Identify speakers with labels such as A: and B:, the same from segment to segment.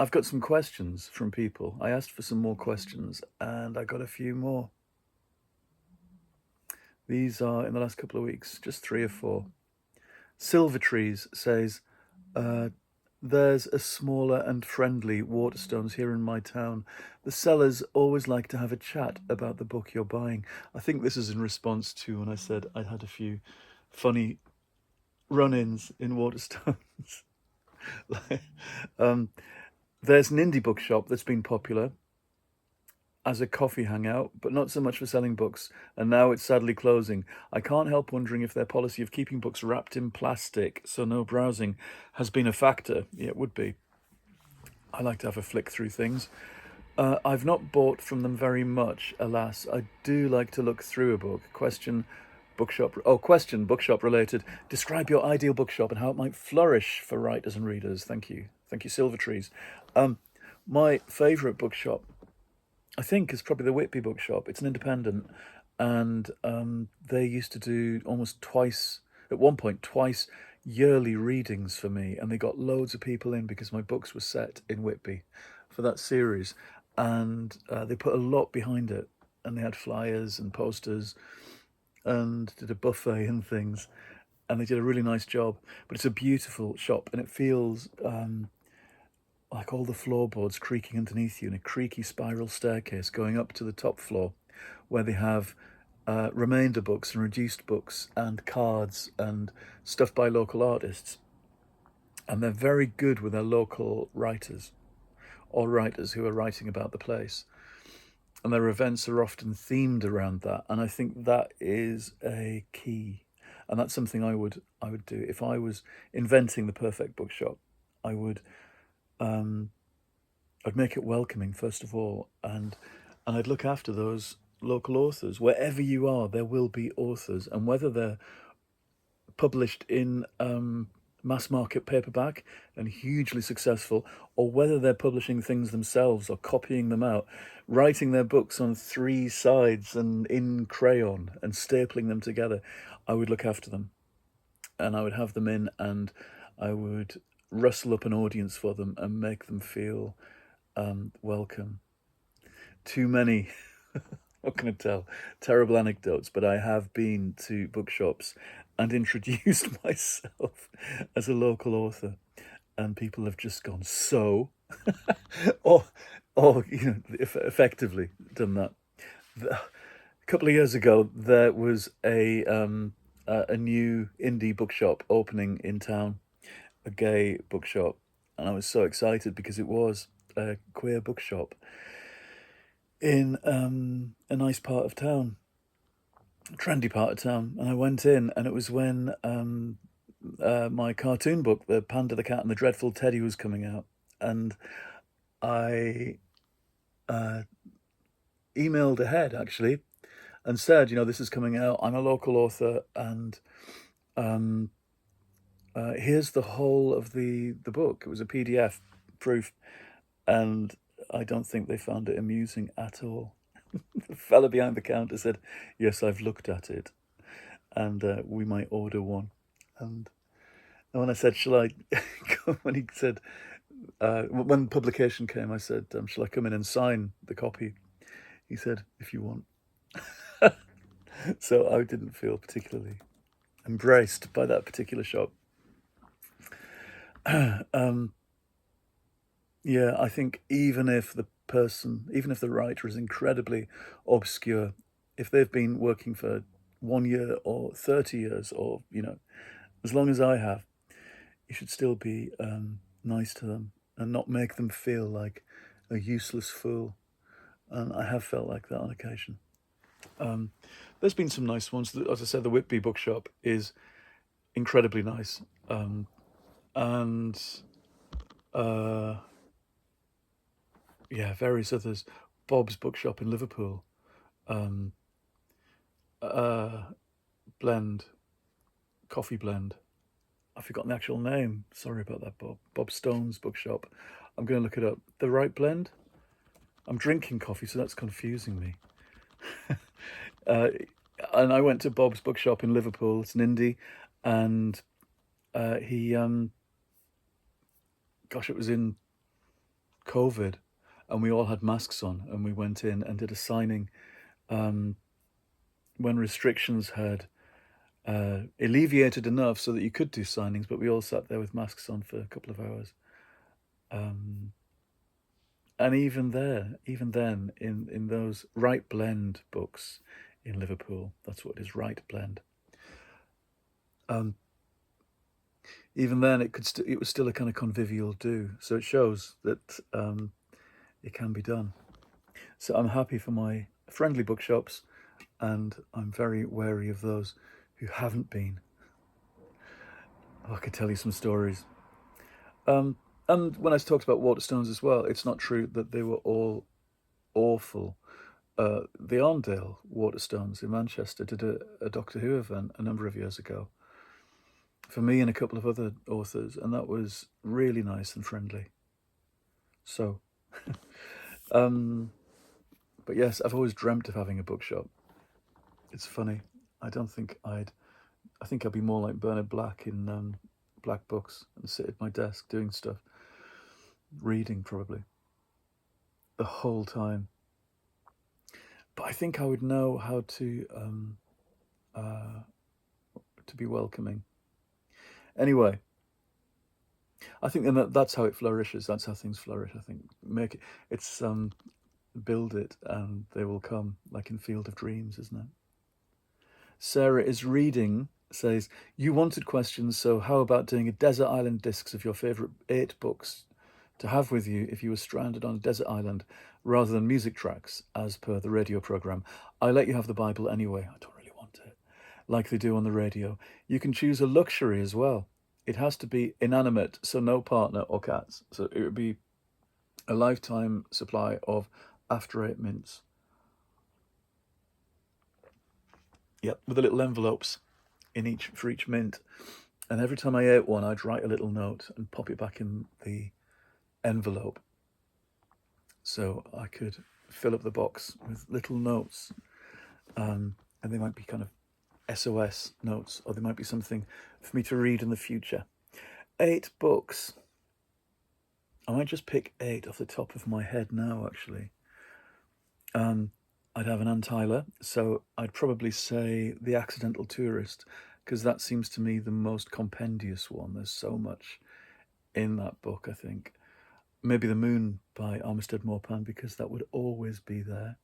A: I've got some questions from people. I asked for some more questions and I got a few more. These are in the last couple of weeks, just 3 or 4. Silver Trees says, uh, there's a smaller and friendly Waterstones here in my town. The sellers always like to have a chat about the book you're buying. I think this is in response to when I said I'd had a few funny run-ins in Waterstones. um, there's an indie bookshop that's been popular as a coffee hangout, but not so much for selling books, and now it's sadly closing. I can't help wondering if their policy of keeping books wrapped in plastic so no browsing has been a factor. Yeah, it would be. I like to have a flick through things. I've not bought from them very much, alas. I do like to look through a book. Question bookshop related. Describe your ideal bookshop and how it might flourish for writers and readers. Thank you. Thank you, Silver Trees. My favourite bookshop, I think, is probably the Whitby Bookshop. It's an independent, and they used to do almost twice, at one point, twice yearly readings for me, and they got loads of people in because my books were set in Whitby for that series, and they put a lot behind it, and they had flyers and posters, and did a buffet and things, and they did a really nice job. But it's a beautiful shop, and it feels like all the floorboards creaking underneath you, and a creaky spiral staircase going up to the top floor, where they have remainder books and reduced books and cards and stuff by local artists. And they're very good with their local writers or writers who are writing about the place. And their events are often themed around that. And I think that is a key. And that's something I would do. If I was inventing the perfect bookshop, I would I'd make it welcoming first of all, and I'd look after those local authors. Wherever you are, there will be authors, and whether they're published in mass market paperback and hugely successful, or whether they're publishing things themselves or copying them out, writing their books on 3 sides and in crayon and stapling them together, I would look after them, and I would have them in, and I would rustle up an audience for them and make them feel welcome. Too many, what can I tell? Terrible anecdotes, but I have been to bookshops and introduced myself as a local author, and people have just gone, so, or, effectively done that. A couple of years ago, there was a new indie bookshop opening in town, a gay bookshop, and I was so excited because it was a queer bookshop in a nice part of town, a trendy part of town. And I went in, and it was when my cartoon book, The Panda, the Cat, and the Dreadful Teddy, was coming out. And I emailed ahead, actually, and said, this is coming out. I'm a local author, and here's the whole of the book. It was a PDF proof, and I don't think they found it amusing at all. The fella behind the counter said, "Yes, I've looked at it, and we might order one." And when I said, "Shall I?" When he said, when publication came, I said, "Shall I come in and sign the copy?" He said, "If you want." So I didn't feel particularly embraced by that particular shop. Yeah, I think even if the writer is incredibly obscure, if they've been working for 1 year or 30 years, or, as long as I have, you should still be nice to them and not make them feel like a useless fool. And I have felt like that on occasion. There's been some nice ones. As I said, the Whitby Bookshop is incredibly nice. And yeah, various others. Bob's Bookshop in Liverpool. Blend, Coffee Blend. I've forgotten the actual name. Sorry about that, Bob. Bob Stone's Bookshop. I'm going to look it up. The Right Blend? I'm drinking coffee, so that's confusing me. And I went to Bob's Bookshop in Liverpool. It's an indie, and he, gosh, it was in COVID, and we all had masks on, and we went in and did a signing um, when restrictions had alleviated enough so that you could do signings, but we all sat there with masks on for a couple of hours. Um, and even then, in those Right Blend books in Liverpool, that's what it is, Right Blend. Um, even then, it was still a kind of convivial do. So it shows that it can be done. So I'm happy for my friendly bookshops, and I'm very wary of those who haven't been. Oh, I could tell you some stories. Um, and when I talked about Waterstones as well, it's not true that they were all awful. The Arndale Waterstones in Manchester did a Doctor Who event a number of years ago for me and a couple of other authors, and that was really nice and friendly. So, um, but yes, I've always dreamt of having a bookshop. It's funny. I don't think I'd. I think I'd be more like Bernard Black in Black Books and sit at my desk doing stuff, reading probably the whole time. But I think I would know how to be welcoming. Anyway, I think that's how it flourishes. That's how things flourish. I think make it. It's build it and they will come, like in Field of Dreams, isn't it? Sarah is reading. Says you wanted questions, so how about doing a desert island discs of your favorite 8 books to have with you if you were stranded on a desert island, rather than music tracks as per the radio program? I let you have the Bible anyway. I don't really want it, like they do on the radio. You can choose a luxury as well. It has to be inanimate, so no partner or cats. So it would be a lifetime supply of After Eight mints. Yep, with the little envelopes in each for each mint. And every time I ate one, I'd write a little note and pop it back in the envelope, so I could fill up the box with little notes. And they might be kind of SOS notes, or they might be something for me to read in the future. 8 books. I might just pick 8 off the top of my head now, actually. I'd have an Ann Tyler, so I'd probably say The Accidental Tourist, because that seems to me the most compendious one. There's so much in that book, I think. Maybe The Moon by Armistead Maupin, because that would always be there.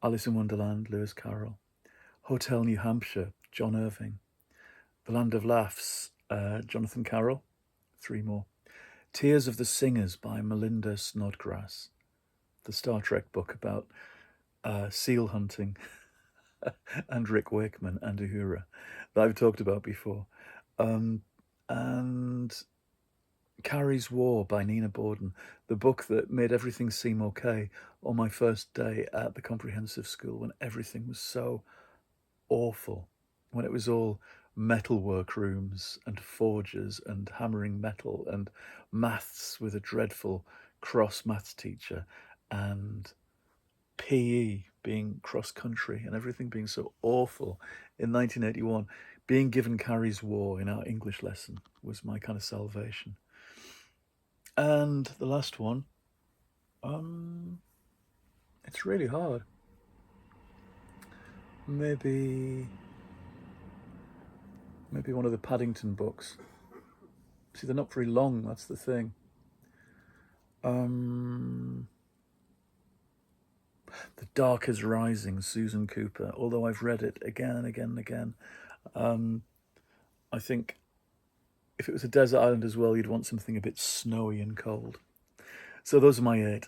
A: Alice in Wonderland, Lewis Carroll. Hotel New Hampshire, John Irving. The Land of Laughs, Jonathan Carroll. 3 more. Tears of the Singers by Melinda Snodgrass. The Star Trek book about seal hunting and Rick Wakeman and Uhura that I've talked about before. And Carrie's War by Nina Borden, the book that made everything seem okay on my first day at the comprehensive school, when everything was so awful, when it was all metalwork rooms and forges and hammering metal and maths with a dreadful cross maths teacher and PE being cross country and everything being so awful. In 1981, being given Carrie's War in our English lesson was my kind of salvation. And the last one, it's really hard. Maybe one of the Paddington books. See, they're not very long, that's the thing. The Dark is Rising, Susan Cooper, although I've read it again and again and again. I think if it was a desert island as well, you'd want something a bit snowy and cold. So those are my 8.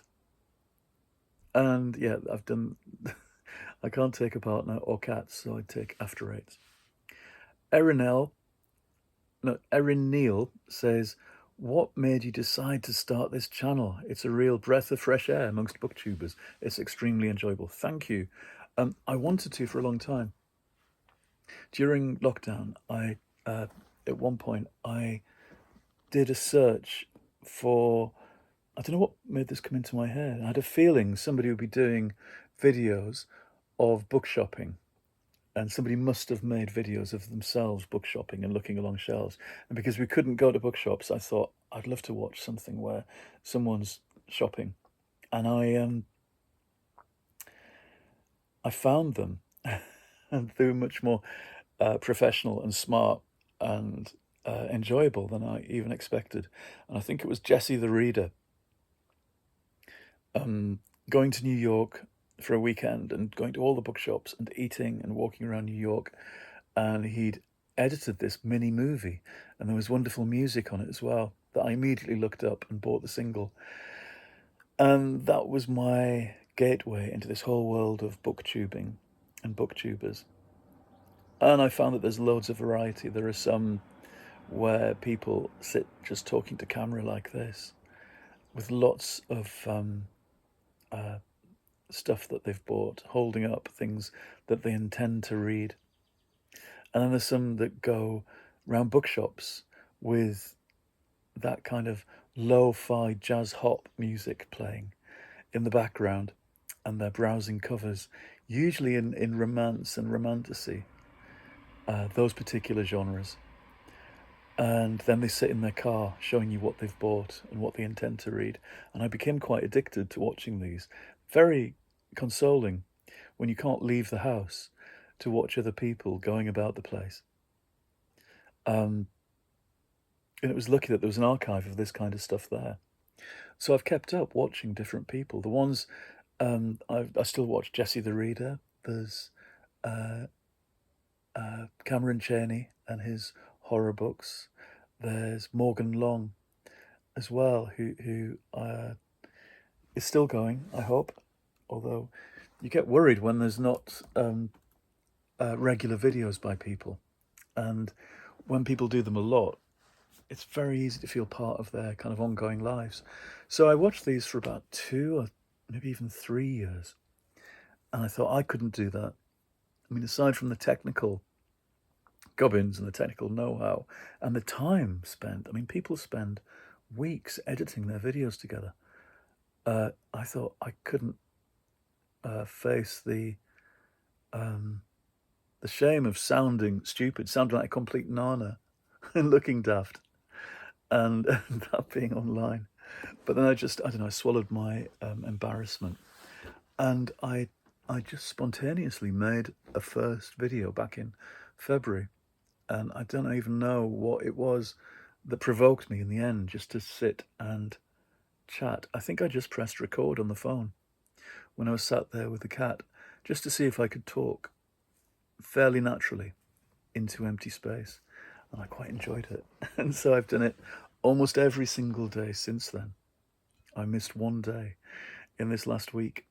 A: And yeah, I've done... I can't take a partner or cats, so I'd take After Eight. Erin Neal says, what made you decide to start this channel? It's a real breath of fresh air amongst booktubers. It's extremely enjoyable. Thank you. I wanted to for a long time. During lockdown, at one point, I did a search for... I don't know what made this come into my head. I had a feeling somebody would be doing videos of book shopping, and somebody must have made videos of themselves book shopping and looking along shelves. And because we couldn't go to bookshops, I thought I'd love to watch something where someone's shopping, and I found them, and they were much more professional and smart and enjoyable than I even expected. And I think it was Jesse the Reader, um, going to New York for a weekend and going to all the bookshops and eating and walking around New York. And he'd edited this mini movie, and there was wonderful music on it as well that I immediately looked up and bought the single. And that was my gateway into this whole world of booktubing and booktubers. And I found that there's loads of variety. There are some where people sit just talking to camera like this, with lots of uh, stuff that they've bought, holding up things that they intend to read. And then there's some that go round bookshops with that kind of lo-fi jazz hop music playing in the background, and they're browsing covers, usually in romance and romantasy, those particular genres. And then they sit in their car showing you what they've bought and what they intend to read. And I became quite addicted to watching these. Very consoling when you can't leave the house to watch other people going about the place. And it was lucky that there was an archive of this kind of stuff there. So I've kept up watching different people. The ones I still watch Jesse the Reader. There's uh, Cameron Chaney and his horror books. There's Morgan Long as well, who is still going, I hope. Although you get worried when there's not regular videos by people, and when people do them a lot, it's very easy to feel part of their kind of ongoing lives. So I watched these for about 2 or maybe even 3 years, and I thought I couldn't do that. I mean, aside from the technical gubbins and the technical know-how and the time spent, I mean, people spend weeks editing their videos together. I thought I couldn't face the shame of sounding stupid, sounding like a complete nana, and looking daft, and that being online. But then I don't know, I swallowed my embarrassment, and I just spontaneously made a first video back in February, and I don't even know what it was that provoked me in the end, just to sit and chat. I think I just pressed record on the phone when I was sat there with the cat, just to see if I could talk fairly naturally into empty space. And I quite enjoyed it. And so I've done it almost every single day since then. I missed one day in this last week.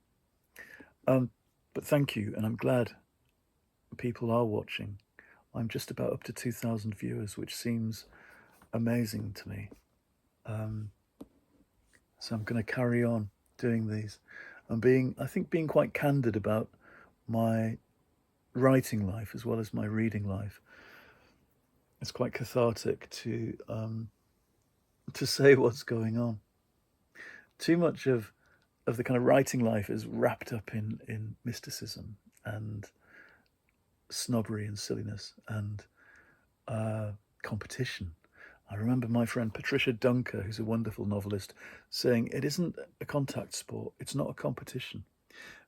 A: But thank you, and I'm glad people are watching. I'm just about up to 2,000 viewers, which seems amazing to me. So I'm going to carry on doing these and I think being quite candid about my writing life as well as my reading life. It's quite cathartic to say what's going on. Too much of the kind of writing life is wrapped up in mysticism and snobbery and silliness and competition. I remember my friend Patricia Dunker, who's a wonderful novelist, saying it isn't a contact sport, it's not a competition.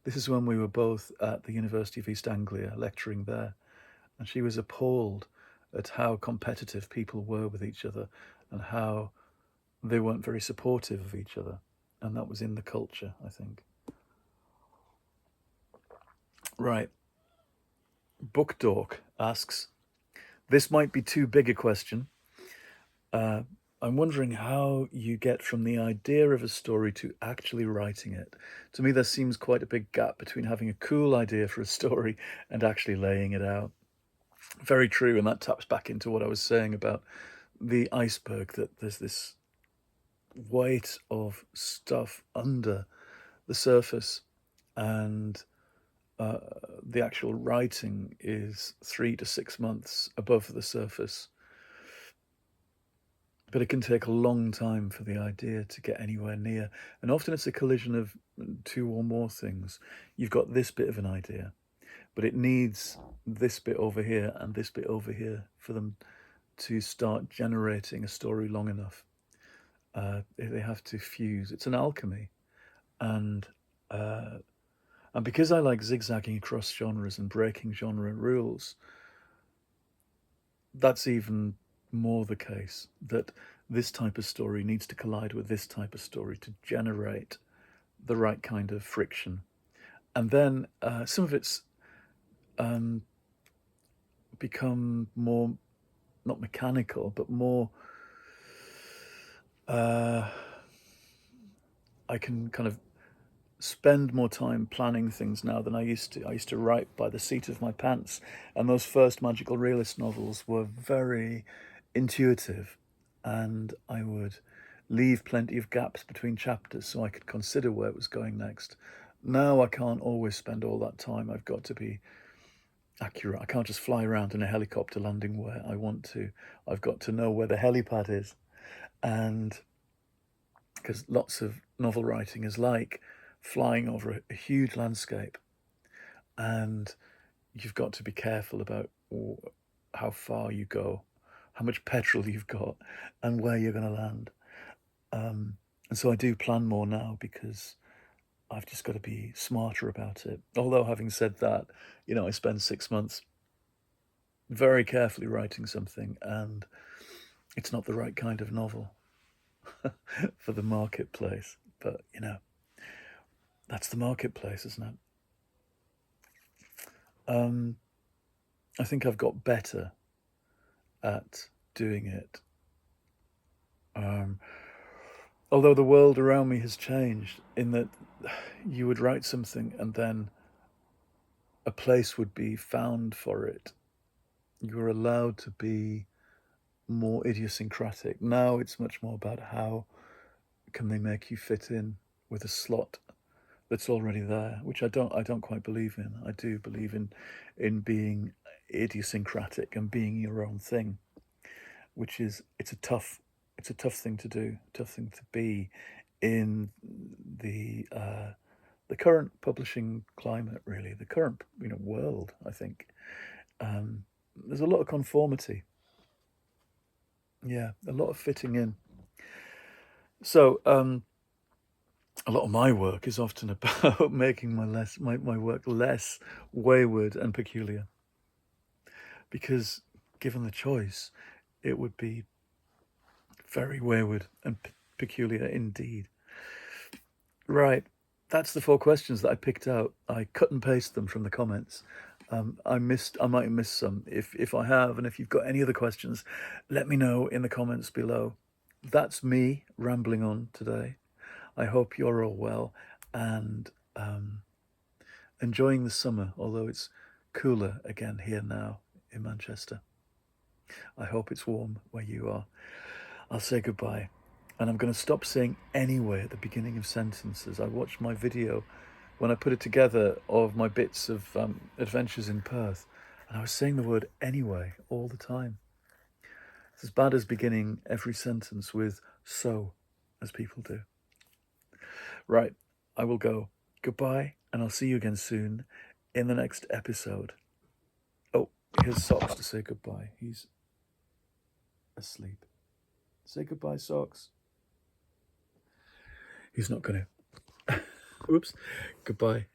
A: This is when we were both at the University of East Anglia lecturing there, and she was appalled at how competitive people were with each other and how they weren't very supportive of each other. And that was in the culture, I think. Right. Book Dork asks, this might be too big a question. I'm wondering how you get from the idea of a story to actually writing it. To me, there seems quite a big gap between having a cool idea for a story and actually laying it out. Very true, and that taps back into what I was saying about the iceberg, that there's this weight of stuff under the surface, and the actual writing is 3 to 6 months above the surface. But it can take a long time for the idea to get anywhere near. And often it's a collision of 2 or more things. You've got this bit of an idea, but it needs this bit over here and this bit over here for them to start generating a story long enough. They have to fuse. It's an alchemy, and uh, and because I like zigzagging across genres and breaking genre rules, that's even more the case. That this type of story needs to collide with this type of story to generate the right kind of friction, and then some of it's um, become more not mechanical, but more. Uh, I can kind of spend more time planning things now than I used to. I used to write by the seat of my pants, and those first magical realist novels were very intuitive, and I would leave plenty of gaps between chapters so I could consider where it was going next. Now I can't always spend all that time. I've got to be accurate. I can't just fly around in a helicopter landing where I want to. I've got to know where the helipad is. And because lots of novel writing is like flying over a huge landscape, and you've got to be careful about how far you go, how much petrol you've got, and where you're going to land. And so I do plan more now because I've just got to be smarter about it. Although, having said that, I spend 6 months very carefully writing something, and it's not the right kind of novel for the marketplace. But, that's the marketplace, isn't it? I think I've got better at doing it. Although the world around me has changed, in that you would write something and then a place would be found for it. You were allowed to be more idiosyncratic. Now it's much more about how can they make you fit in with a slot that's already there, which I don't quite believe in. I do believe in being idiosyncratic and being your own thing, which is it's a tough thing to do, tough thing to be in the current publishing climate, really, the current world. I think there's a lot of conformity, yeah, a lot of fitting in. So a lot of my work is often about making my work less wayward and peculiar, because given the choice, it would be very wayward and peculiar indeed. Right, that's the 4 questions that I picked out. I cut and paste them from the comments. I might have missed some. If I have, and if you've got any other questions, let me know in the comments below. That's me rambling on today. I hope you're all well and enjoying the summer, although it's cooler again here now in Manchester. I hope it's warm where you are. I'll say goodbye. And I'm going to stop saying anyway at the beginning of sentences. I watched my video when I put it together of my bits of adventures in Perth, and I was saying the word anyway all the time. It's as bad as beginning every sentence with so, as people do. Right, I will go. Goodbye, and I'll see you again soon in the next episode. Oh, here's Socks to say goodbye. He's asleep. Say goodbye, Socks. He's not going to. Oops. Goodbye.